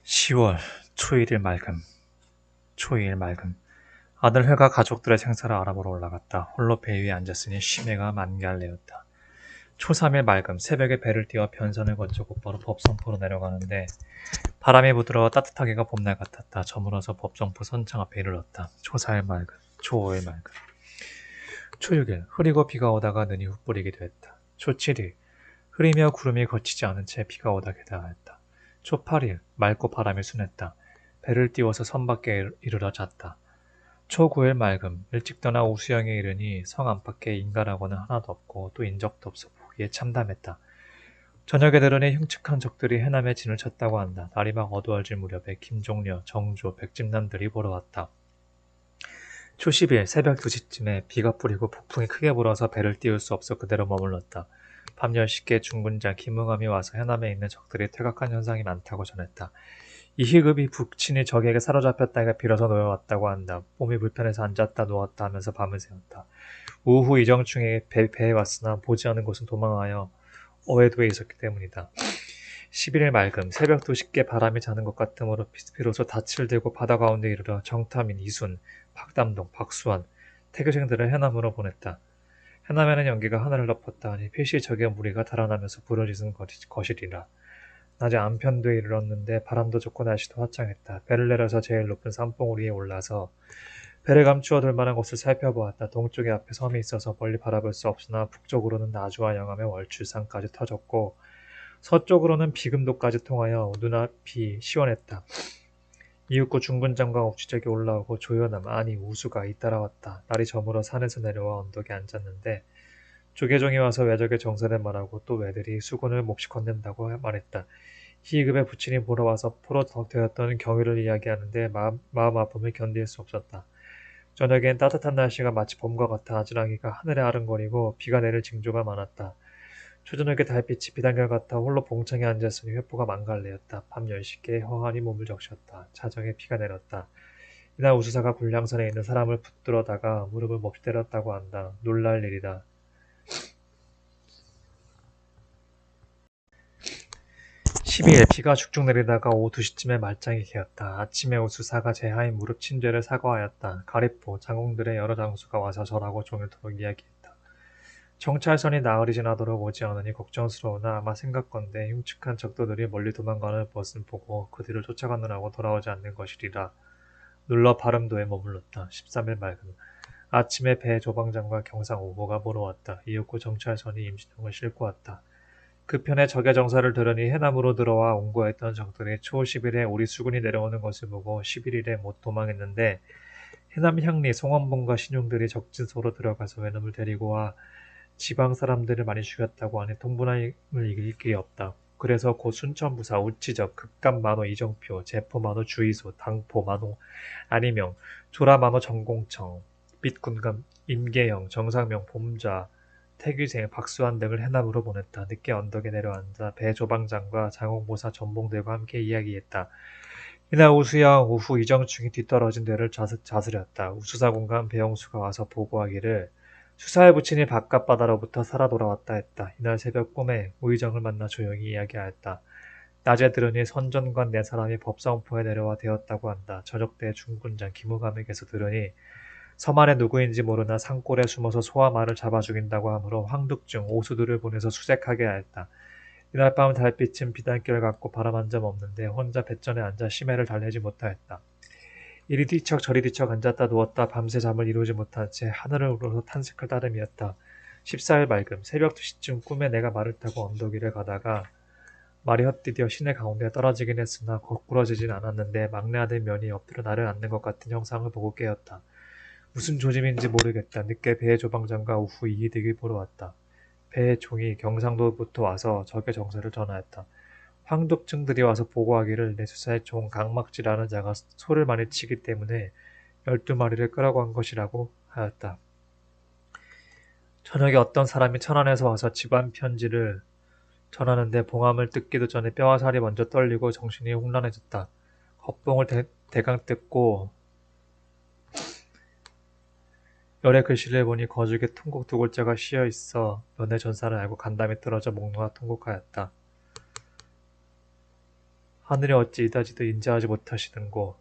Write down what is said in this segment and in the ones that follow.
10월 초일일 맑음. 초이일 맑음. 아들 회가 가족들의 생사를 알아보러 올라갔다. 홀로 배 위에 앉았으니 쉼해가 만갈래였다. 초3일 맑음. 새벽에 배를 띄워 변선을 거쳐 곧바로 법성포로 내려가는데 바람이 부드러워 따뜻하기가 봄날 같았다. 저물어서 법성포 선창 앞에 이르렀다. 초4일 맑음. 초5일 맑음. 초6일. 흐리고 비가 오다가 눈이 훅 뿌리기도 했다. 초7일. 흐리며 구름이 거치지 않은 채 비가 오다 개다하였다. 초8일. 맑고 바람이 순했다. 배를 띄워서 선 밖에 이르러 잤다. 초9일 맑음. 일찍 떠나 우수영에 이르니 성 안팎에 인가라고는 하나도 없고 또 인적도 없어 보기에 참담했다. 저녁에 들으니 흉측한 적들이 해남에 진을 쳤다고 한다. 날이 막 어두워질 무렵에 김종려, 정조, 백집난들이 보러 왔다. 초10일 새벽 2시쯤에 비가 뿌리고 폭풍이 크게 불어서 배를 띄울 수 없어 그대로 머물렀다. 밤 10시께 중군장 김응암이 와서 해남에 있는 적들이 퇴각한 현상이 많다고 전했다. 이 희급이 북친이 적에게 사로잡혔다가 빌어서 놓여왔다고 한다. 몸이 불편해서 앉았다 누웠다 하면서 밤을 새웠다. 오후 이정충이 배에 왔으나 보지 않은 곳은 도망하여 어해도에 있었기 때문이다. 11일 맑음 새벽 2시께 바람이 자는 것 같으므로 비로소 닻을 들고 바다 가운데 이르러 정타민, 이순, 박담동, 박수환, 태교생들을 해남으로 보냈다. 해남에는 연기가 하늘을 덮었다 하니 필시 적의 무리가 달아나면서 부러지는 것이리라. 낮에 안편도에 이르렀는데 바람도 좋고 날씨도 화창했다. 배를 내려서 제일 높은 산봉우리 위에 올라서 배를 감추어 둘 만한 곳을 살펴보았다. 동쪽에 앞에 섬이 있어서 멀리 바라볼 수 없으나 북쪽으로는 나주와 영암의 월출산까지 터졌고 서쪽으로는 비금도까지 통하여 눈앞이 시원했다. 이윽고 중군장과 옥주적이 올라오고 조연암, 아니 우수가 잇따라왔다. 날이 저물어 산에서 내려와 언덕에 앉았는데 조계종이 와서 외적의 정세를 말하고 또 외들이 수군을 몹시 건넨다고 말했다. 희급의 부친이 보러 와서 포로 되었던 경위를 이야기하는데 마음 아픔을 견딜 수 없었다. 저녁엔 따뜻한 날씨가 마치 봄과 같아 아지랑이가 하늘에 아른거리고 비가 내릴 징조가 많았다. 초저녁에 달빛이 비단결 같아 홀로 봉창에 앉았으니 회포가 망갈래였다. 밤 10시께 허하니 몸을 적셨다. 자정에 비가 내렸다. 이날 우수사가 군량선에 있는 사람을 붙들어다가 무릎을 몹시 때렸다고 한다. 놀랄 일이다. 12일 비가 죽죽 내리다가 오후 2시쯤에 말짱이 개었다. 아침에 우수사가 제하인 무릎 친죄를 사과하였다. 가리포, 장공들의 여러 장수가 와서 절하고 종일토록 이야기했다. 정찰선이 나흘이 지나도록 오지 않으니 걱정스러우나 아마 생각건대 흉측한 적도들이 멀리 도망가는 것을 보고 그 뒤를 쫓아가느라고 돌아오지 않는 것이리라. 눌러 바름도에 머물렀다. 13일 맑음. 아침에 배 조방장과 경상 5호가 보러 왔다. 이윽고 정찰선이 임신홍을 싣고 왔다. 그 편에 적의 정사를 들으니 해남으로 들어와 옹고했던 적들이 초 10일에 우리 수군이 내려오는 것을 보고 11일에 못 도망했는데 해남 향리 송원봉과 신용들이 적진소로 들어가서 외놈을 데리고 와 지방 사람들을 많이 죽였다고 하니 통분함을 이길 길이 없다. 그래서 곧 순천부사 우치적 급감만호 이정표 제포만호 주의소 당포만호 안희명 조라만호 전공청 빛군감 임계영 정상명 봄자 태규생 박수환 등을 해남으로 보냈다. 늦게 언덕에 내려앉아 배 조방장과 장홍보사 전봉들과 함께 이야기했다. 이날 우수영 오후 이정충이 뒤떨어진 뇌를 자스렸다. 우수사군감 배영수가 와서 보고하기를 수사의 부친이 바깥바다로부터 살아 돌아왔다 했다. 이날 새벽 꿈에 우의정을 만나 조용히 이야기하였다. 낮에 들으니 선전관 네 사람이 법성포에 내려와 되었다고 한다. 저녁 때 중군장 김우감에게서 들으니 섬 안에 누구인지 모르나 산골에 숨어서 소와 말을 잡아 죽인다고 하므로 황득중 오수들을 보내서 수색하게 하였다. 이날 밤 달빛은 비단결 같고 바람 한 점 없는데 혼자 뱃전에 앉아 심해를 달래지 못하였다. 이리 뒤척 저리 뒤척 앉았다 누웠다 밤새 잠을 이루지 못한 채 하늘을 우러서 탄식할 따름이었다. 14일 맑음 새벽 2시쯤 꿈에 내가 말을 타고 언덕 위를 가다가 말이 헛디뎌 시내 가운데 떨어지긴 했으나 거꾸러지진 않았는데 막내 아들 면이 엎드려 나를 안는 것 같은 형상을 보고 깨었다. 무슨 조짐인지 모르겠다. 늦게 배의 조방장과 우후 이희득이 보러 왔다. 배의 종이 경상도부터 와서 적의 정세를 전하였다. 황독증들이 와서 보고하기를 내 수사의 종 강막지라는 자가 소를 많이 치기 때문에 12마리를 끄라고 한 것이라고 하였다. 저녁에 어떤 사람이 천안에서 와서 집안 편지를 전하는데 봉함을 뜯기도 전에 뼈와 살이 먼저 떨리고 정신이 혼란해졌다. 겉봉을 대강 뜯고 열의 글씨를 보니 거죽에 통곡 두 글자가 씌어 있어 면의 전사를 알고 간담이 떨어져 목놓아 통곡하였다. 하늘이 어찌 이다지도 인자하지 못하시는고.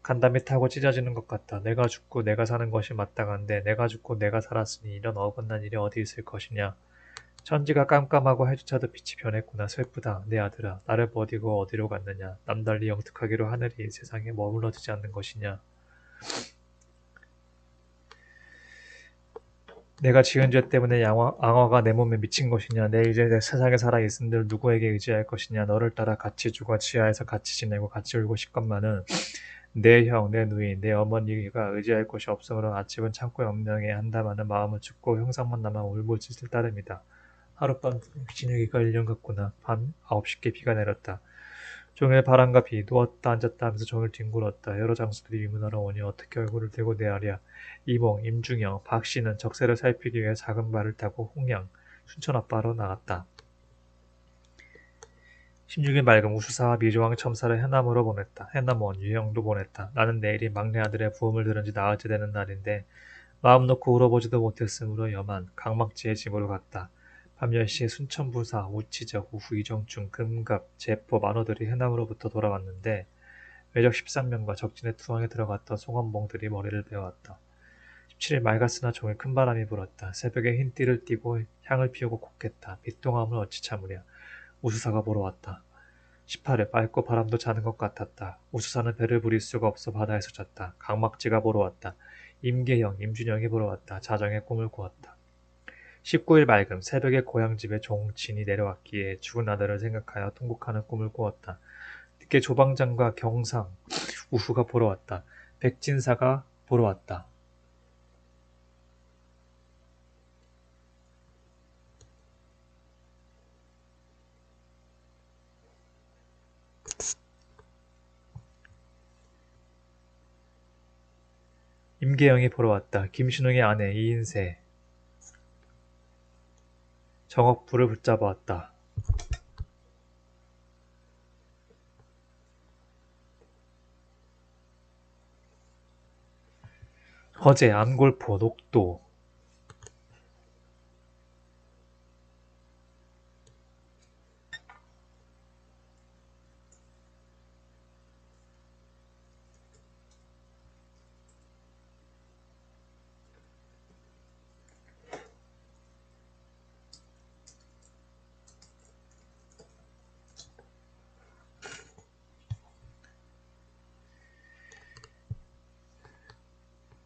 간담이 타고 찢어지는 것 같다. 내가 죽고 내가 사는 것이 마땅한데 내가 죽고 내가 살았으니 이런 어긋난 일이 어디 있을 것이냐. 천지가 깜깜하고 해조차도 빛이 변했구나. 슬프다. 내 아들아. 나를 버리고 어디로 갔느냐. 남달리 영특하기로 하늘이 세상에 머물러지지 않는 것이냐. 내가 지은 죄 때문에 앙화가 내 몸에 미친 것이냐. 내 이제 내 세상에 살아있은들 누구에게 의지할 것이냐. 너를 따라 같이 죽어 지하에서 같이 지내고 같이 울고 싶건만은 내 형, 내 누이, 내 어머니가 의지할 곳이 없으므로 아침은 참고 연명해 한다마는 마음은 춥고 형상만 남아 울부짖을 따름이다. 하룻밤 진흙이가 1년 같구나. 밤 9시께 비가 내렸다. 종일 바람과 비, 누웠다 앉았다 하면서 종일 뒹굴었다. 여러 장수들이 위문하러 오니 어떻게 얼굴을 들고 내아랴. 이몽, 임중영, 박씨는 적세를 살피기 위해 작은 말을 타고 홍양, 춘천 앞바로 나갔다. 16일 맑음 우수사와 미조왕 첨사를 해남으로 보냈다. 해남원 유형도 보냈다. 나는 내일이 막내 아들의 부음을 들은 지 나흘째 되는 날인데 마음 놓고 울어보지도 못했으므로 여만 강막지의 집으로 갔다. 밤 10시에 순천부사, 우치적, 우후 이정충, 금갑, 제포, 만호들이 해남으로부터 돌아왔는데 외적 13명과 적진의 투항에 들어갔던 송원봉들이 머리를 베어왔다. 17일 맑았으나 종일 큰 바람이 불었다. 새벽에 흰 띠를 띠고 향을 피우고 콧겠다. 빛동함을 어찌 참으랴. 우수사가 보러 왔다. 18일 맑고 바람도 자는 것 같았다. 우수사는 배를 부릴 수가 없어 바다에서 잤다. 강막지가 보러 왔다. 임계영, 임준영이 보러 왔다. 자정에 꿈을 꾸었다. 19일 맑음 새벽에 고향집에 종친이 내려왔기에 죽은 아들을 생각하여 통곡하는 꿈을 꾸었다. 늦게 조방장과 경상, 우후가 보러 왔다. 백진사가 보러 왔다. 임계영이 보러 왔다. 김신웅의 아내 이인세 정옥부를 붙잡아 왔다. 허재, 안골포, 녹도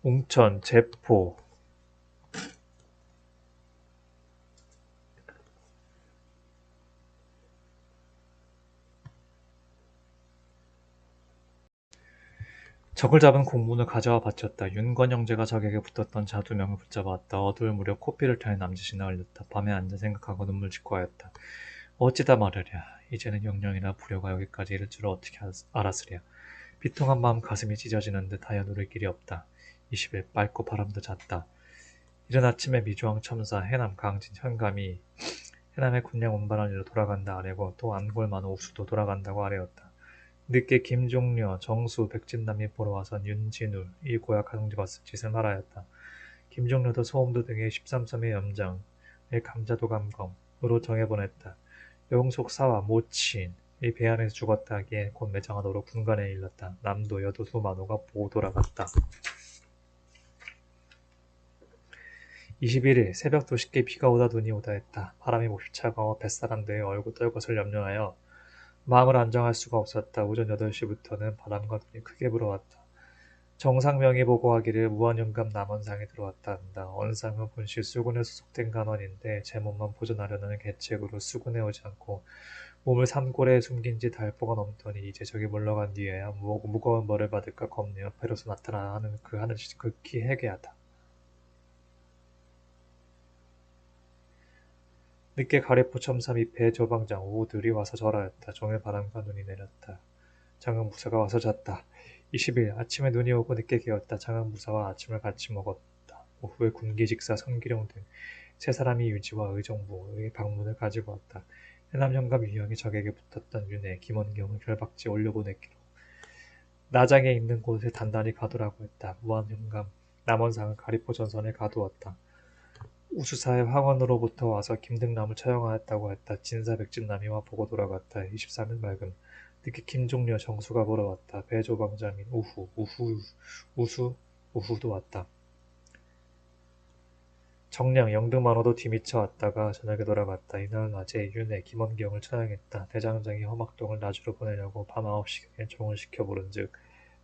웅천, 제포 적을 잡은 공문을 가져와 바쳤다. 윤건 형제가 적에게 붙었던 자 2명을 붙잡아왔다. 어두울 무렵 코피를 타는 남짓이나 흘렸다. 밤에 앉아 생각하고 눈물 짓고 하였다. 어찌다 말하랴. 이제는 영령이나 불효가 여기까지 이를 줄을 어떻게 알았으랴. 비통한 마음 가슴이 찢어지는 듯하여 누를 길이 없다. 20일 맑고 바람도 잤다. 이른 아침에 미주왕 첨사 해남 강진 현감이 해남의 군량 운반한 일로 돌아간다 아래고 또 안골만 옥수도 돌아간다고 아래였다. 늦게 김종려, 정수, 백진남이 보러 와선 윤진울, 이 고약 가정집 왔을 짓을 말하였다. 김종려도 소음도 등의 13섬의 염장을 감자도 감검으로 정해보냈다. 영속 사와 모친, 이 배 안에서 죽었다 하기에 곧 매장하도록 군간에 일렀다. 남도 여도 소만호가 보고 돌아갔다. 21일 새벽 2시께 비가 오다 눈이 오다 했다. 바람이 몹시 차가워 뱃사람들의 얼굴 떨 것을 염려하여 마음을 안정할 수가 없었다. 오전 8시부터는 바람과 눈이 크게 불어왔다. 정상명이 보고하기를 무한영감 남원상에 들어왔다 한다. 원상은 본시 수군에 소속된 간원인데 제 몸만 보존하려는 계책으로 수군에 오지 않고 몸을 삼고래에 숨긴 지 달보가 넘더니 이제 저기 물러간 뒤에야 무거운 벌을 받을까 겁내어 배로서 나타나 하는 그 하는 짓이 극히 해괴하다. 늦게 가래포 첨사 밑에 조방장 오후들이 와서 절하였다. 종일 바람과 눈이 내렸다. 장흥부사가 와서 잤다. 20일 아침에 눈이 오고 늦게 깨었다. 장흥부사와 아침을 같이 먹었다. 오후에 군기직사 선기룡 등 세 사람이 유지와 의정부의 방문을 가지고 왔다. 해남현감 유형이 적에게 붙었던 윤회, 김원경을 결박지 올려보냈기로 나장에 있는 곳에 단단히 가두라고 했다. 무한현감, 남원상은 가리포 전선에 가두었다. 우수사의 황원으로부터 와서 김등남을 처형하였다고 했다. 진사백진남이와 보고 돌아갔다. 23일 맑음. 늦게 김종려 정수가 보러 왔다. 배조방자 민 우수도 왔다. 정량 영등만호도 뒤미쳐 왔다가 저녁에 돌아갔다. 이날 낮에 윤회 김원경을 처형했다. 대장장이 허막동을 나주로 보내려고 밤 9시경에 종을 시켜 부른즉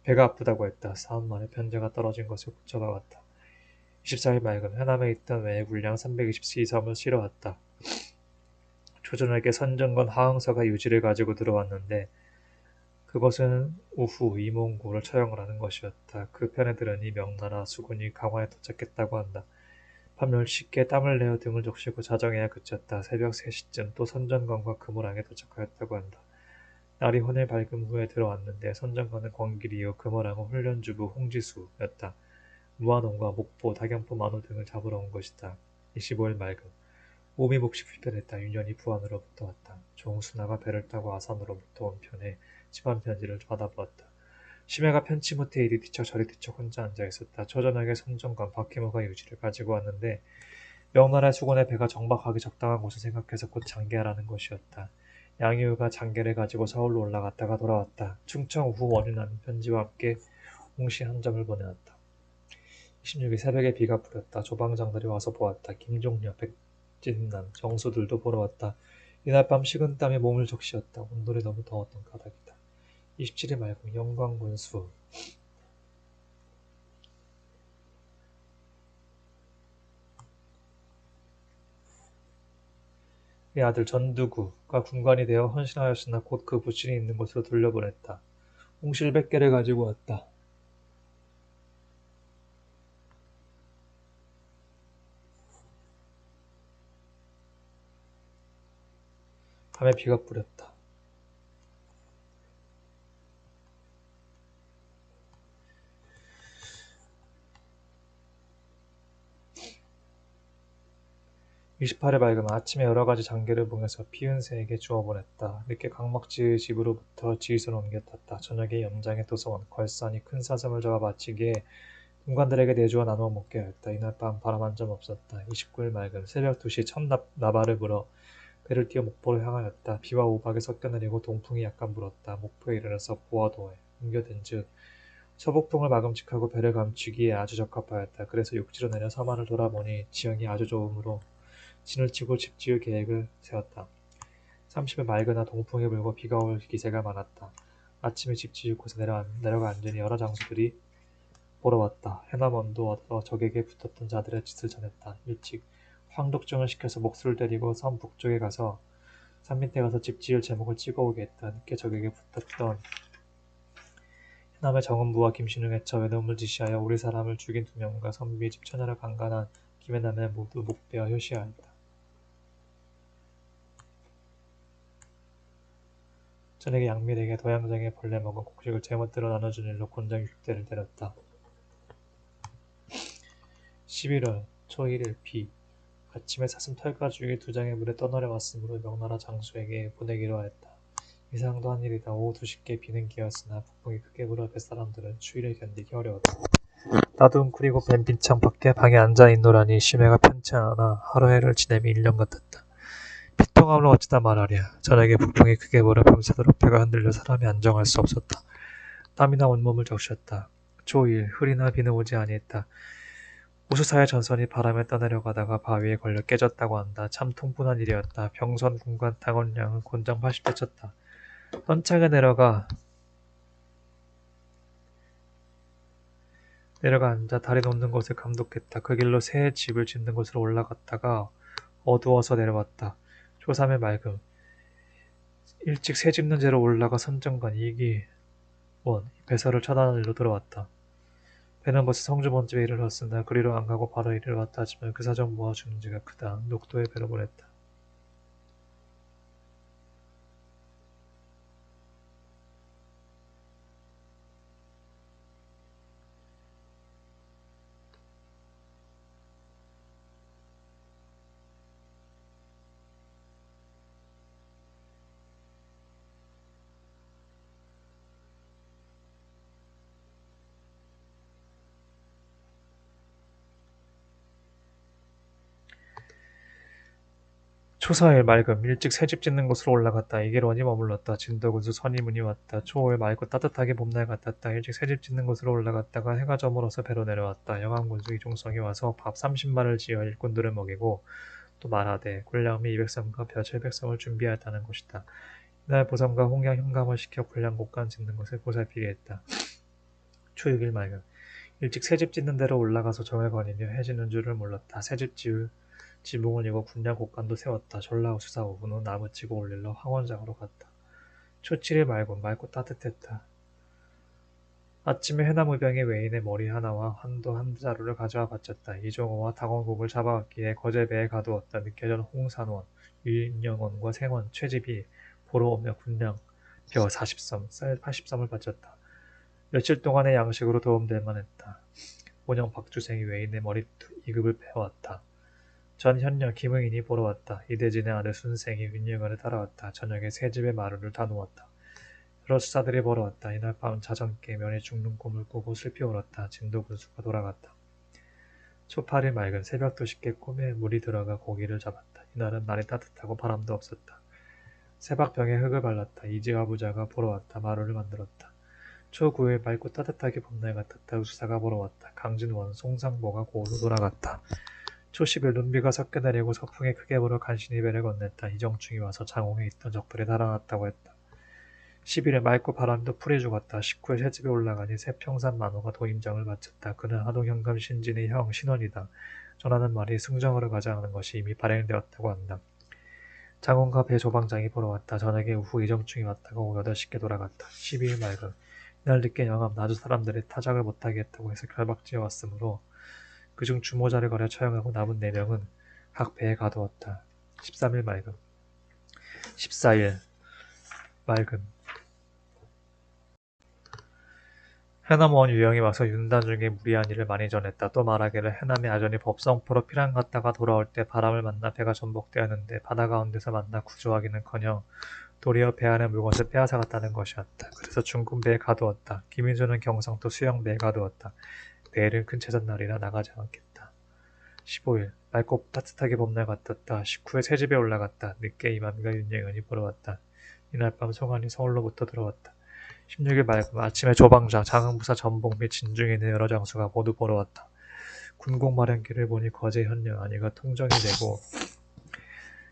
배가 아프다고 했다. 사흘 만에 편제가 떨어진 것을 고쳐가 왔다. 24일 맑음 해남에 있던 외의 군량 320시섬을 실어왔다. 조전에게 선정건 하흥서가 유지를 가지고 들어왔는데 그것은 우후 이몽고를 처형을 하는 것이었다. 그 편에 들으니 명나라 수군이 강화에 도착했다고 한다. 밤 10시께 땀을 내어 등을 적시고 자정해야 그쳤다. 새벽 3시쯤 또 선전관과 금호랑에 도착하였다고 한다. 날이 혼일 밝음 후에 들어왔는데 선전관은 권길이요 금호랑은 훈련주부 홍지수였다. 무안홍과 목포, 다경포, 만호 등을 잡으러 온 것이다. 25일 맑음 몸이 몹시 불편했다. 윤현이 부안으로부터 왔다. 종순아가 배를 타고 아산으로부터 온 편에 집안 편지를 받아보았다. 심해가 편치 못해 이리 뒤척 저리 뒤척 혼자 앉아있었다. 초저녁에 선정관 박희무가 유지를 가지고 왔는데 명나라 수군의 배가 정박하기 적당한 곳을 생각해서 곧 장계하라는 것이었다. 양희우가 장계를 가지고 서울로 올라갔다가 돌아왔다. 충청 후 원윤하는 편지와 함께 홍시 한 점을 보내왔다. 26일 새벽에 비가 뿌렸다. 조방장들이 와서 보았다. 김종려, 백진남, 정수들도 보러 왔다. 이날 밤 식은 땀에 몸을 적시었다. 온돌이 너무 더웠던 까닭이다. 27일 맑음 영광군수 의 아들 전두구가 군관이 되어 헌신하였으나 곧 그 부친이 있는 곳으로 돌려보냈다. 홍실 100개를 가지고 왔다. 밤에 비가 뿌렸다. (28일) 밝음 아침에 여러가지 장계를 봉해서 피은새에게 주어 보냈다. 늦게 강막지의 집으로부터 지휘소를 옮겨 탔다. 저녁에 염장의 도서원, 걸산이 큰 사슴을 잡아 바치기에 군관들에게 내주어 나누어 먹게 하였다. 이날 밤 바람 한 점 없었다. 29일 맑음 새벽 2시 첫 나발을 불어 배를 띄어 목포를 향하였다. 비와 우박이 섞여 내리고 동풍이 약간 불었다. 목포에 이르러서 보화도에 옮겨든즉 서북풍을 막음직하고 배를 감추기에 아주 적합하였다. 그래서 육지로 내려 서만을 돌아보니 지형이 아주 좋으므로 진을 치고 집 지을 계획을 세웠다. 30일 맑으나 동풍이 불고 비가 올 기세가 많았다. 아침에 집 지을 곳에 내려가 앉으니 여러 장수들이 보러 왔다. 해남원도 얻어 적에게 붙었던 자들의 짓을 전했다. 일찍 황독정을 시켜서 목수를 데리고 섬 북쪽에 가서 산 밑에 가서 집 지을 제목을 찍어오게 했다. 늦게 적에게 붙었던 해남의 정은부와 김신웅 해쳐 외놈을 지시하여 우리 사람을 죽인 2명과 섬 위에 집 처녀를 강간한 김해남에 모두 목배하 효시하였다. 저녁에 양밀에게 도양장에 벌레 먹은 곡식을 제멋대로 나눠준 일로 곤장 60대를 때렸다. 11월 초1일 비 아침에 사슴 털가죽이 2장의 물에 떠내려 왔으므로 명나라 장수에게 보내기로 하였다. 이상도 한 일이다. 오후 2시께 비는 기었으나 북풍이 크게 불어 뱃사람들은 추위를 견디기 어려웠다. 나도 웅크리고 뱀빈창 밖에 방에 앉아 있노라니 심해가 편치 않아 하루 해를 지내미 1년 같았다. 피통함을 어찌다 말하랴. 저녁에 북풍이 크게 불어 밤새도록 배가 흔들려 사람이 안정할 수 없었다. 땀이나 온몸을 적셨다. 초2일 흐리나 비는 오지 아니했다. 우수사의 전선이 바람에 떠내려가다가 바위에 걸려 깨졌다고 한다. 참 통분한 일이었다. 병선 군관 당원량은 곤장 80대 쳤다. 떤창에 내려가 앉아 다리 놓는 곳을 감독했다. 그 길로 새 집을 짓는 곳으로 올라갔다가 어두워서 내려왔다. 초3의 맑음 일찍 새 집는 재로 올라가 선정관 이기원 배설을 차단하는 일로 들어왔다. 배는 벌써 성주 본집에 이르렀으나 그리로 안 가고 바로 이리로 왔다 하지만 그 사정 모아주는 지가 크다. 녹도에 배로 보냈다. 초4일 맑음 일찍 새집 짓는 곳으로 올라갔다. 이계론이 머물렀다. 진도군수 선임문이 왔다. 초5일 맑고 따뜻하게 봄날 같았다. 일찍 새집 짓는 곳으로 올라갔다가 해가 저물어서 배로 내려왔다. 영암군수 이종성이 와서 밥 30마를 지어 일꾼들을 먹이고 또 말하되 군량미 200섬과 벼 700섬을 준비하였다는 것이다. 이날 보섬과 홍양 현감을 시켜 군량 곡간 짓는 것을 보살피게 했다. 초6일 맑음 일찍 새집 짓는 데로 올라가서 정을 거니며 해지는 줄을 몰랐다. 새집 지을 지붕을 이고 군량 곡간도 세웠다. 전라후 수사 오분 후 나무 치고 올릴러 황원장으로 갔다. 초7일 맑고 따뜻했다. 아침에 해나무병에 외인의 머리 하나와 한도 한 자루를 가져와 바쳤다. 이종호와 당원국을 잡아왔기에 거제배에 가두었다. 늦게 전 홍산원, 윤영원과 생원, 최집이 보러 오며 군량 벼 40섬, 쌀 80섬을 바쳤다. 며칠 동안의 양식으로 도움될 만했다. 본영 박주생이 외인의 머리 2급을 배웠다. 전 현녀 김의인이 보러 왔다. 이대진의 아들 순생이 윤영원을 따라왔다. 저녁에 새 집의 마루를 다 놓았다. 여러 수사들이 보러 왔다. 이날 밤 자정께 면이 죽는 꿈을 꾸고 슬피 울었다. 진도군수가 돌아갔다. 초8일 맑은 새벽 2시께 꿈에 물이 들어가 고기를 잡았다. 이날은 날이 따뜻하고 바람도 없었다. 새박병에 흙을 발랐다. 이지와 부자가 보러 왔다. 마루를 만들었다. 초9일 맑고 따뜻하게 봄날 같았다. 수사가 보러 왔다. 강진원, 송상보가 고로 돌아갔다. 초10일 눈비가 섞여 내리고 서풍이 크게 불어 간신히 배를 건넸다. 이정충이 와서 장홍에 있던 적들이 달아났다고 했다. 11일 맑고 바람도 풀이 죽었다. 19일 새집에 올라가니 새평산 만호가 도임장을 바쳤다. 그는 하동현감 신진의 형 신원이다. 전하는 말이 승정으로 가지 않은 것이 이미 발행되었다고 한다. 장원과 배 조방장이 보러 왔다. 저녁에 우후 이정충이 왔다가 오후 8시께 돌아갔다. 12일 맑음 이날 늦게 영암 나주 사람들이 타작을 못하게 했다고 해서 결박지어 왔으므로 그중 주모자를 거려 처형하고 남은 4명은 각 배에 가두었다. 13일 맑음 14일 맑음 해남원 유영이 와서 윤단중에 무리한 일을 많이 전했다. 또 말하기를 해남의 아전이 법성포로 피랑 갔다가 돌아올 때 바람을 만나 배가 전복되었는데 바다 가운데서 만나 구조하기는커녕 도리어 배 안에 물건을 빼앗아갔다는 것이었다. 그래서 중군배에 가두었다. 김인수는 경상도 수영배에 가두었다. 내일은 큰 제삿날이라 나가지 않겠다. 15일 맑고 따뜻하게 봄날 같았다. 19일 새집에 올라갔다. 늦게 이만가 윤영은이 보러 왔다. 이날 밤 송환이 서울로부터 들어왔다. 16일 맑음 아침에 조방장, 장흥부사 전복 및 진중에 있는 여러 장수가 모두 보러 왔다. 군공 마련기를 보니 거제 현녀 아니가 통정이 되고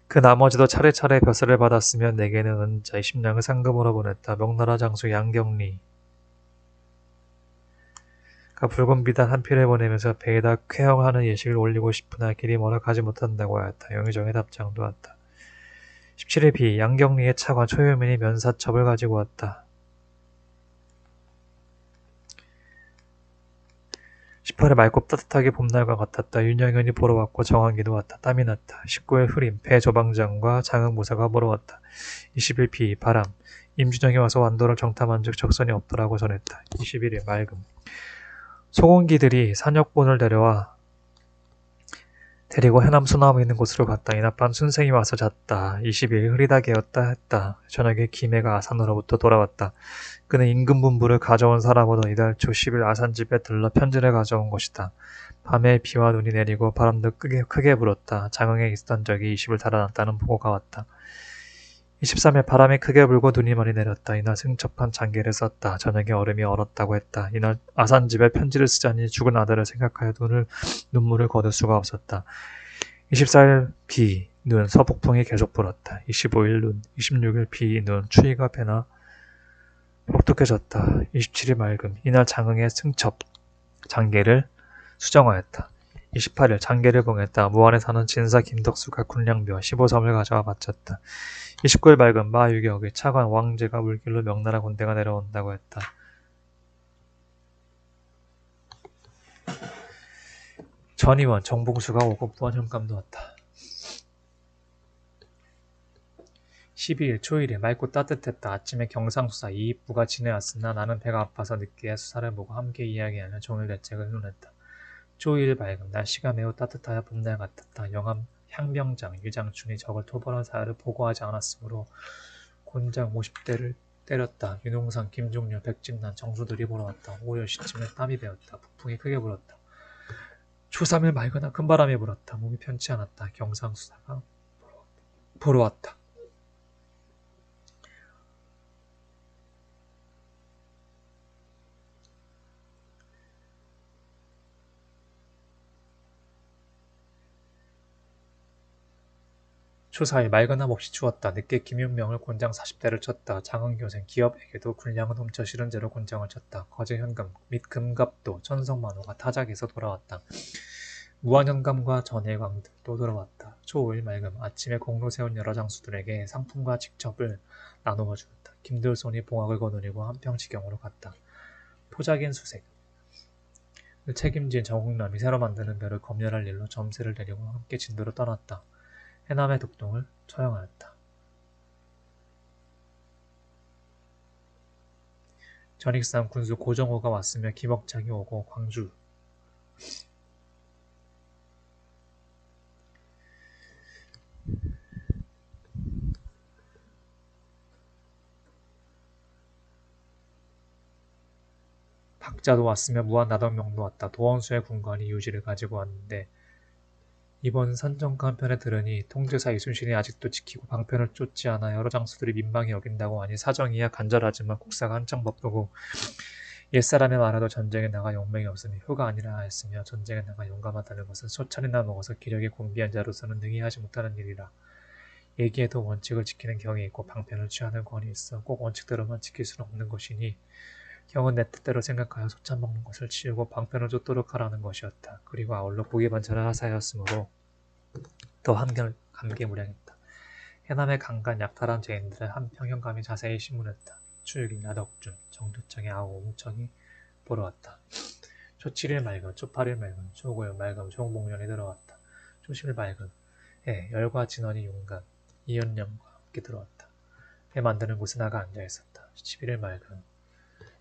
그 나머지도 차례차례 벼슬을 받았으면 내게는 은자 20냥을 상금으로 보냈다. 명나라 장수 양경리가 붉은 비단 한 필을 보내면서 배에다 쾌형하는 예식을 올리고 싶으나 길이 멀어 가지 못한다고 하였다. 영의정의 답장도 왔다. 17일 비 양경리의 차관 초유민이 면사첩을 가지고 왔다. 18일 맑고 따뜻하게 봄날과 같았다. 윤영현이 보러 왔고 정한기도 왔다. 땀이 났다. 19일 흐림 배 조방장과 장흥무사가 보러 왔다. 20일 비 바람 임준영이 와서 완도를 정탐한 즉 적선이 없더라고 전했다. 21일 맑음 소공기들이 산역본을 데리고 해남 소나무 있는 곳으로 갔다. 이날 밤 순생이 와서 잤다. 20일 흐리다 개었다 했다. 저녁에 김해가 아산으로부터 돌아왔다. 그는 임금 분부를 가져온 사람으로 이달 초 10일 아산집에 들러 편지를 가져온 것이다. 밤에 비와 눈이 내리고 바람도 크게 불었다. 장흥에 있었던 적이 20일 달아났다는 보고가 왔다. 23일 바람이 크게 불고 눈이 많이 내렸다. 이날 승첩한 장계를 썼다. 저녁에 얼음이 얼었다고 했다. 이날 아산집에 편지를 쓰자니 죽은 아들을 생각하여 눈물을 거둘 수가 없었다. 24일 비, 눈, 서북풍이 계속 불었다. 25일 눈, 26일 비, 눈, 추위가 배나 혹독해졌다. 27일 맑음, 이날 장흥의 승첩, 장계를 수정하였다. 28일 장계를 봉했다. 무안에 사는 진사 김덕수가 군량묘 15섬을 가져와 바쳤다. 29일 맑은 마유격의 차관 왕제가 물길로 명나라 군대가 내려온다고 했다. 전의원 정봉수가 오고 무안현감도 왔다. 12일 초일에 맑고 따뜻했다. 아침에 경상수사 이입부가 지내왔으나 나는 배가 아파서 늦게야 수사를 보고 함께 이야기하며 종일 대책을 논했다. 초2일 맑음 날씨가 매우 따뜻하여 봄날 같았다. 영암 향병장 유장춘이 적을 토벌한 사유를 보고하지 않았으므로 곤장 50대를 때렸다. 윤홍상, 김종렬, 백진난 정수들이 보러 왔다. 오후 10시쯤에 땀이 배었다. 북풍이 크게 불었다. 초3일 맑으나 큰 바람이 불었다. 몸이 편치 않았다. 경상수사가 보러 왔다. 보러 왔다. 초사일 맑은 함 없이 추웠다. 늦게 김윤명을 곤장 40대를 쳤다. 장흥교생 기업에게도 군량은 훔쳐 실은 죄로 곤장을 쳤다. 거제 현금 및 금갑도 천성만호가 타작에서 돌아왔다. 무한현감과 전해광들도 돌아왔다. 초 5일 맑음 아침에 공로 세운 여러 장수들에게 상품과 직첩을 나누어 주었다. 김들손이 봉학을 거느리고 한평지경으로 갔다. 포작인 수색 책임진 정국남이 새로 만드는 배를 검열할 일로 점세를 데리고 함께 진도로 떠났다. 해남의 독동을 처형하였다. 전익삼 군수 고정호가 왔으며 김억장이 오고 광주 박자도 왔으며 무한 나덕명도 왔다. 도원수의 군관이 유지를 가지고 왔는데 이번 선정과 한편에 들으니 통제사 이순신이 아직도 지키고 방편을 쫓지 않아 여러 장수들이 민망히 여긴다고 하니 사정이야 간절하지만 국사가 한창 바쁘고 옛사람의 말에도 전쟁에 나가 용맹이 없으니 효가 아니라 하였으며 전쟁에 나가 용감하다는 것은 소찬이나 먹어서 기력이 곤비한 자로서는 능히 하지 못하는 일이라. 얘기에도 원칙을 지키는 경이 있고 방편을 취하는 권이 있어 꼭 원칙대로만 지킬 수는 없는 것이니 경은 내 뜻대로 생각하여 소찬 먹는 것을 치우고 방편을 쫓도록 하라는 것이었다. 그리고 아울러 고기 반찬을 하사하였으므로 더 감개무량했다. 해남의 강간 약탈한 죄인들을 한평현감이 자세히 신문했다. 추육이 나덕준, 정두창의 아우 웅청이 보러 왔다. 초 7일 맑음, 초 8일 맑음, 초 9일 맑음, 종복년이 들어왔다. 초 10일 맑음, 열과 진원이 용감, 이연령과 함께 들어왔다. 배 만드는 곳에 나가 앉아있었다. 11일 맑음,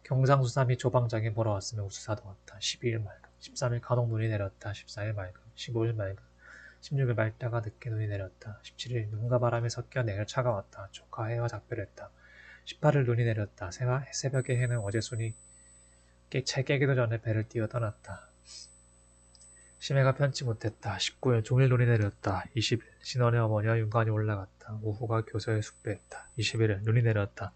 경상수사 및 조방장이 보러 왔으며 우수사도 왔다. 12일 맑음, 13일 간혹 눈이 내렸다. 14일 맑음, 15일 맑음, 16일 맑다가 늦게 눈이 내렸다. 17일 눈과 바람이 섞여 내일 차가웠다. 조카 해와 작별했다. 18일 눈이 내렸다. 새벽에 해는 어제 손이 채 깨기도 전에 배를 띄어 떠났다. 심해가 편치 못했다. 19일 종일 눈이 내렸다. 20일 신원의 어머니와 윤관이 올라갔다. 오후가 교서에 숙배했다. 21일 눈이 내렸다.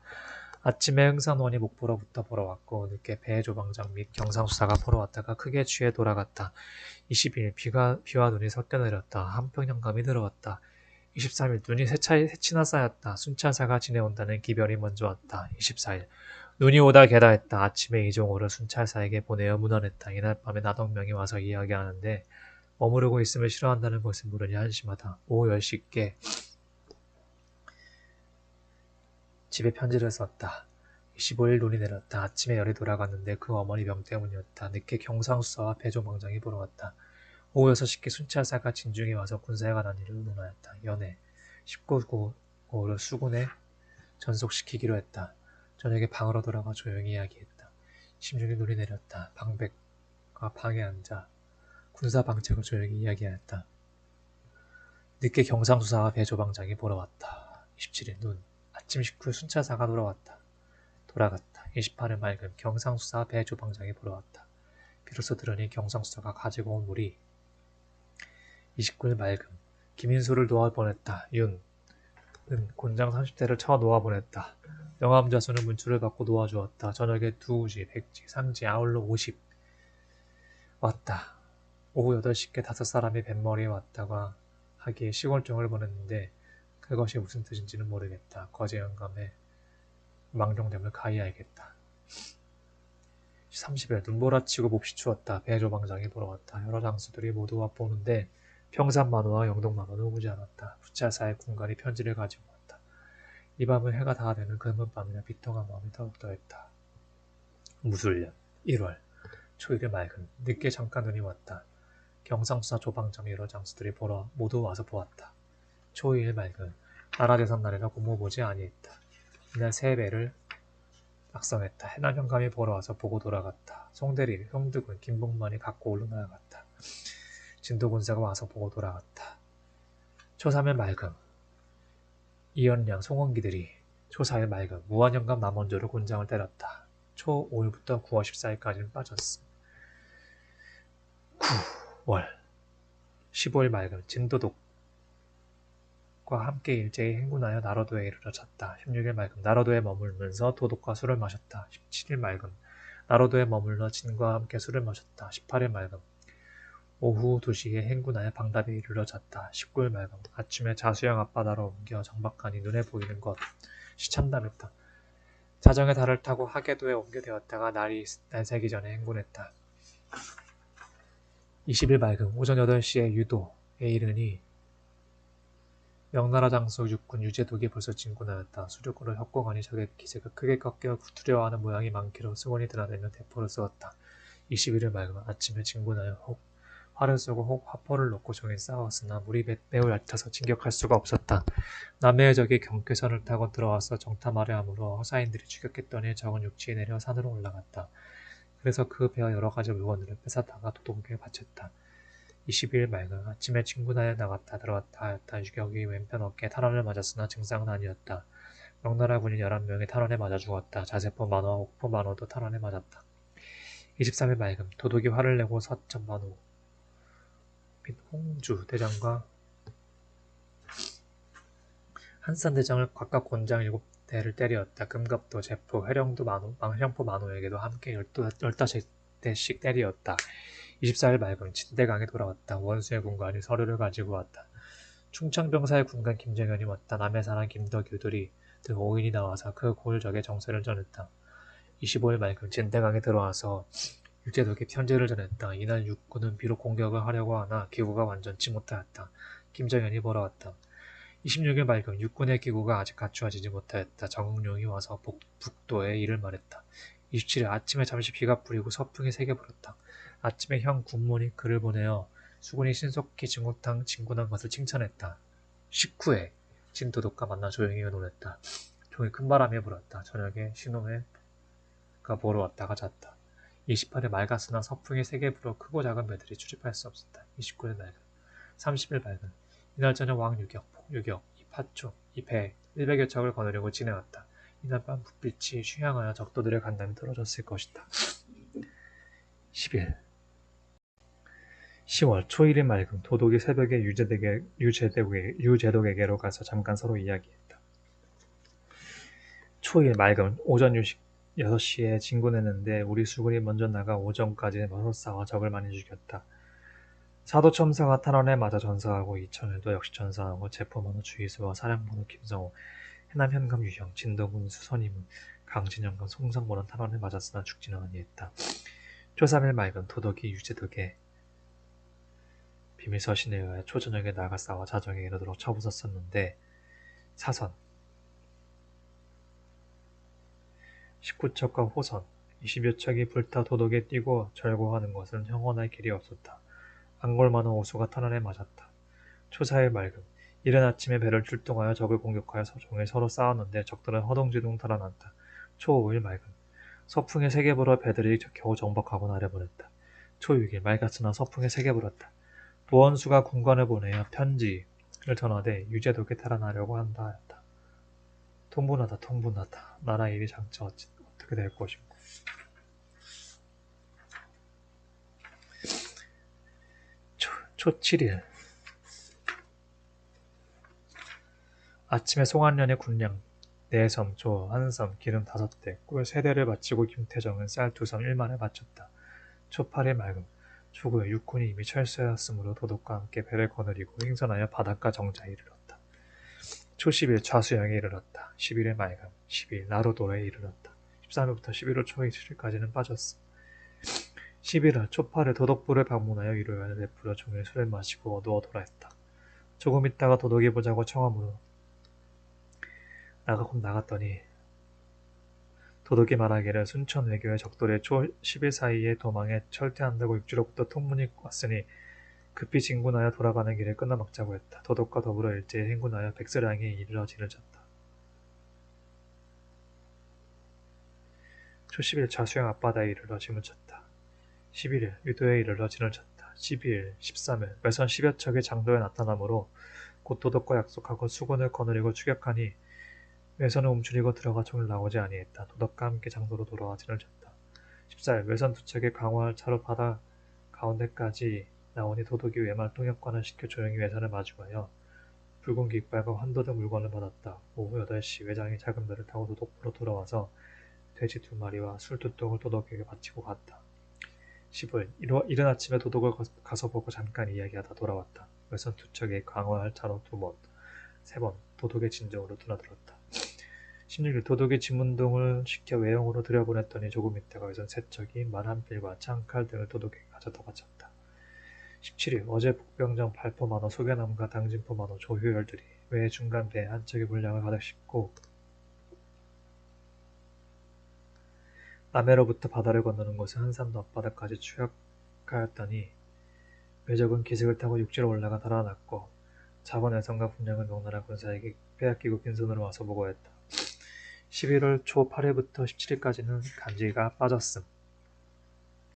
아침에 흥산원이 목포로부터 보러 왔고 늦게 배 조방장 및 경상수사가 보러 왔다가 크게 취해 돌아갔다. 22일 비와 눈이 섞여 내렸다. 한평현감이 들어왔다. 23일 눈이 새치나 쌓였다. 순찰사가 지내온다는 기별이 먼저 왔다. 24일 눈이 오다 개다 했다. 아침에 이종호를 순찰사에게 보내어 문안했다. 이날 밤에 나덕명이 와서 이야기하는데 머무르고 있음을 싫어한다는 것을 물으니 한심하다. 오후 10시께 집에 편지를 썼다. 25일 눈이 내렸다. 아침에 열이 돌아갔는데 그 어머니 병 때문이었다. 늦게 경상수사와 배조망장이 보러 왔다. 오후 6시께 순찰사가 진중에 와서 군사에 관한 일을 논하였다. 연해 19고를 수군에 전속시키기로 했다. 저녁에 방으로 돌아가 조용히 이야기했다. 16일 눈이 내렸다. 방백과 방에 앉아 군사 방책을 조용히 이야기하였다. 늦게 경상수사와 배조방장이 보러 왔다. 27일 눈. 아침 19일 순찰사가 돌아갔다. 28일 맑음 경상수사와 배조방장이 보러 왔다. 비로소 들으니 경상수사가 가지고 온 물이 29일 맑음 김인수를 놓아보냈다. 윤. 은 곤장 30대를 쳐 놓아보냈다. 영암자수는 문줄을 받고 놓아주었다. 저녁에 두우지, 백지, 상지, 아울러 50 왔다. 오후 8시께 5사람이 뱃머리에 왔다가 하기에 시골종을 보냈는데 그것이 무슨 뜻인지는 모르겠다. 거제 영감에 망령됨을 가히 알겠다. 30일 눈보라치고 몹시 추웠다. 배조방장이 보러 왔다. 여러 장수들이 모두 와 보는데 평산만호와 영동만호는 오지 않았다. 부차사의 군관이 편지를 가지고 왔다. 이 밤은 해가 다 되는 금은 밤이나 비통한 마음이 더욱더 했다. 무술년 1월 초일의 맑음 늦게 잠깐 눈이 왔다. 경상수사 조방장 여러 장수들이 모두 와서 보았다. 초일 맑음 나라대선 날이라 고모 보지 아니했다. 이날 새 배를 악성했다. 해남현감이 보러 와서 보고 돌아갔다. 송대리, 형득은, 김복만이 갖고 올라나갔다. 진도군사가 와서 보고 돌아갔다. 초3일 맑음 이연량, 송원기들이 초4일 맑음 무한현감 남원조를 곤장을 때렸다. 초 5일부터 9월 14일까지는 빠졌음. 9월 15일 맑음 진도독 도독과 함께 일제히 행군하여 나로도에 이르러 잤다. 16일 맑음 나로도에 머물면서 도독과 술을 마셨다. 17일 맑음 나로도에 머물러 진과 함께 술을 마셨다. 18일 맑음 오후 2시에 행군하여 방답에 이르러 잤다. 19일 맑음 아침에 자수영 앞바다로 옮겨 정박하니 눈에 보이는 것이 참담했다. 자정에 달을 타고 하계도에 옮겨되었다가 날이 날새기 전에 행군했다. 20일 맑음 오전 8시에 유도에 이르니 명나라 장수 육군 유재독이 벌써 진군하였다. 수륙으로 협공하니 적의 기세가 크게 꺾여 두려워하는 모양이 많기로 수군이 드나들며 대포를 쏘았다. 21일 맑음 아침에 진군하여 혹 활을 쏘고 혹 화포를 놓고 종일 싸웠으나 물이 매우 얕아서 진격할 수가 없었다. 남해의 적이 경계선을 타고 들어와서 정탐하려 하므로 허사인들이 추격했더니 적은 육지에 내려 산으로 올라갔다. 그래서 그 배와 여러 가지 물건들을 뺏어다가 도독에게 바쳤다. 22일 맑음 아침에 진군하여 나갔다 들어왔다 하였다. 유격이 왼편 어깨에 탄환을 맞았으나 증상은 아니었다. 명나라 군인 11명이 탄환에 맞아 죽었다. 자세포 만호와 옥포 만호도 탄환에 맞았다. 23일 맑음 도독이 화를 내고 서천 만호 및 홍주 대장과 한산 대장을 각각 곤장 7대를 때리었다. 금갑도 제포 해령포 만호에게도 함께 15대씩 때리었다. 24일 맑음 진대강에 돌아왔다. 원수의 군관이 서류를 가지고 왔다. 충청병사의 군관 김정현이 왔다. 남해 사람 김덕유들이 등 5인이 나와서 그 고을적의 정세를 전했다. 25일 맑음 진대강에 들어와서 유재독에 편지를 전했다. 이날 육군은 비록 공격을 하려고 하나 기구가 완전치 못하였다. 김정현이 벌어왔다. 26일 맑음 육군의 기구가 아직 갖추어지지 못하였다. 정용이 와서 북도에 이를 말했다. 27일 아침에 잠시 비가 뿌리고 서풍이 세게 불었다. 아침에 형 군문이 글을 보내어 수군이 신속히 진군한 것을 칭찬했다. 19회 진도독과 만나 조용히 의논했다. 종일 큰 바람이 불었다. 저녁에 신호회가 보러 왔다가 잤다. 28일 맑았으나 서풍이 세게 불어 크고 작은 배들이 출입할 수 없었다. 29일 맑음 30일 맑음 이날 저녁 왕유격, 폭유격, 이파초, 이배 100여 척을 거느리고 지내왔다. 이날 밤 붓빛이 휴양하여 적도들의 간담이 떨어졌을 것이다. 10일 10월 초일의 맑음 도독이 새벽에 유재독에게로 가서 잠깐 서로 이야기했다. 초일 맑음 오전 6시에 진군했는데 우리 수군이 먼저 나가 오전까지 머뭇싸워 적을 많이 죽였다. 사도첨사가 탄원에 맞아 전사하고 이천일도 역시 전사하고 제포만호 주의수와 사령번호 김성호, 해남 현감 유형, 진도군 수선이문, 강진영과 송성모는 탄원에 맞았으나 죽지는 아니했다. 초3일 맑음 도독이 유재독에 비밀서신에 의하여 초저녁에 나가 싸워 자정에 이르도록 쳐부쉈었는데 사선 19척과 호선 20여 척이 불타 도독에 뛰고 절고하는 것은 형언할 길이 없었다. 안골만호 오수가 탄환에 맞았다. 초사일 맑음 이른 아침에 배를 출동하여 적을 공격하여 종일 서로 싸웠는데 적들은 허둥지둥 달아났다. 초5일 맑음 서풍에 세게 불어 배들이 겨우 정박하고 나려보냈다. 초6일 맑았으나 서풍에 세게 불었다. 도원수가 군관을 보내어 편지를 전하되 유재독에 탈환하려고 한다 하였다. 통분하다. 나라 일이 장차 어떻게 될 것인고. 초 7일 아침에 송한련의 군량 4섬, 조, 1섬, 기름 5대, 꿀 3대를 바치고 김태정은 쌀 2섬 1만을 바쳤다. 초 8일 맑음 초구에 육군이 이미 철수하였으므로 도독과 함께 배를 거느리고 행선하여 바닷가 정자에 이르렀다. 초 10일 좌수영에 이르렀다. 11일 맑음 10일 나로도에 이르렀다. 13일부터 11월 초 27일까지는 빠졌어. 11월 초 8일 도독부를 방문하여 위로하여 베풀어 종일 술을 마시고 어두워 돌아했다. 조금 있다가 도독이 보자고 청함으로 나갔더니 도독이 말하기를 순천 외교의 적들의 초 10일 사이에 도망해 철퇴한다고 육지로부터 통문이 왔으니 급히 진군하여 돌아가는 길에 끊어먹자고 했다. 도독과 더불어 일제히 행군하여 백설양에 이르러 진을 쳤다. 초 10일 좌수영 앞바다에 이르러 진을 쳤다. 11일 유도에 이르러 진을 쳤다. 12일, 13일 외선 10여 척이 장도에 나타나므로 곧 도독과 약속하고 수군을 거느리고 추격하니 외선을 움츠리고 들어가 종일 나오지 아니했다. 도덕과 함께 장도로 돌아와 진을 쳤다. 14일 외선 2척이 강화할 차로 바다 가운데까지 나오니 도독이 외말 통역관을 시켜 조용히 외선을 마주하여 붉은 깃발과 환도 등 물건을 받았다. 오후 8시 외장이 작은 배를 타고 도독부로 돌아와서 돼지 2마리와 술 2통을 도독에게 바치고 갔다. 15일 이른 아침에 도독을 가서 보고 잠깐 이야기하다 돌아왔다. 외선 투척에 강화할 차로 2번, 3번 도독의 진정으로 드나들었다. 16일 도독이 진문동을 시켜 외형으로 들여보냈더니 조금 있다가 외선 세척이 만한필과 창칼 등을 도독에게 가져다 바쳤다. 17일 어제 복병장 발포만호 소개남과 당진포만호 조효열들이 외 중간 배 한 척의 물량을 가득 싣고 남해로부터 바다를 건너는 곳의 한산도 앞바다까지 추격하였더니 외적은 기슭을 타고 육지로 올라가 달아났고 자본 외선과 군량을 명나라 군사에게 빼앗기고 빈손으로 와서 보고했다. 11월 초 8일부터 17일까지는 간지가 빠졌음.